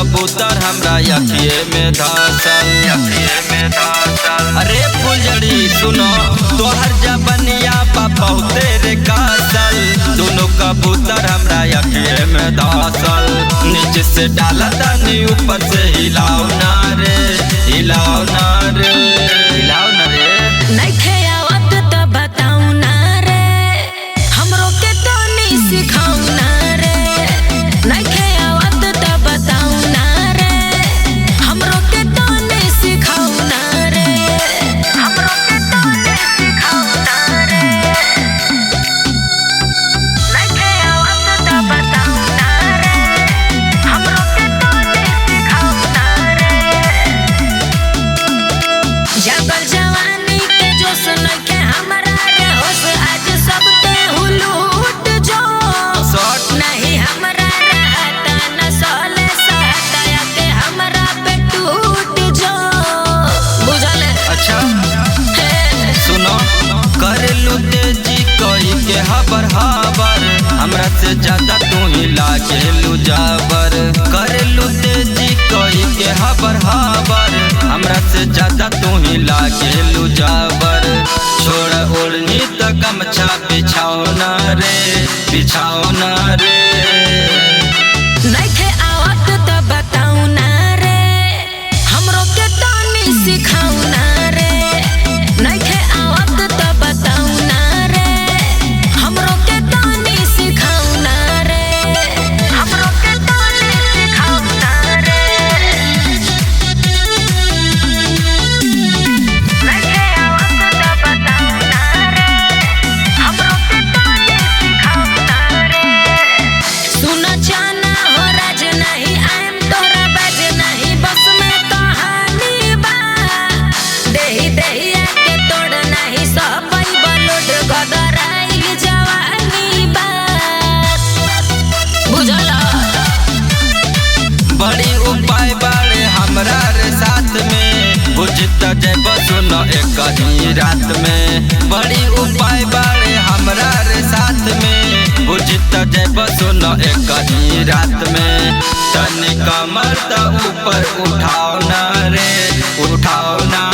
कबूतर हमरा अखिए में धसल। अरे फुलझड़ी सुनो तोहर जबनिया बा बहुते रे कासल। दोनों कबूतर हमरा अखिए में धसल। नीचे से डाला तानी ऊपर से हिलाओ ना रे, हिलाओ ना रे, हिलाओ ना रे। नइखे आवत त बताऊ ना रे, हमरो के तनी सिखाऊ ना रे। नइखे आवत त बताऊ ना रे, हमरो के तनी सिखाऊ ना रे, हमरो के तनी सिखाऊ ना रे। नइखे आवत त बताऊ ना रे, हमरो के तनी सिखाऊ ना रे। जगल जवानी के जोश नइखे हमरा रे होश, आज सब ते हुलूट जो नहीं हमरा रहता न सोले सहता के हमरा पे टूट जो बुझले। अच्छा सुनो करेलू तेजी कोई के हबर हबर, हमरा से ज्यादा तू ही लागेलू जाबर। करेलू तेजी कोई के हबर हबर, हमरा से ज्यादा तू ही लागेलू जाबर। छोड़ ओढ़नी त गमछा बिछाओ ना रे, बिछाओ ना रे। नइखे आवत त बताऊ ना रे, हमरो के तनी सिखाऊ ना रे। नइखे आवत त बताऊ ना रे, हमरो के तनी सिखाऊ ना रे, हमरो के तनी सिखाऊ ना रे। नइखे आवत त बताऊ ना रे, हमरो के तनी सिखाऊ ना रे। सुन जाना हो राज नहीं आएम तोरा बाज नहीं, बस में कहानी बा। देही देहिया के तोड़ नहीं सहबै बलोड, गदराइल जवानी बा बुझला। बड़ी उपाय बाड़े हमरा रे साथ में, बुझत जब सुनो एक ही रात में। बड़ी उपाय बाड़े हमरा रे साथ में, बुझत जब सुनो एक ही रात में। तन कमर त ऊपर उठाओ ना रे, उठाओ ना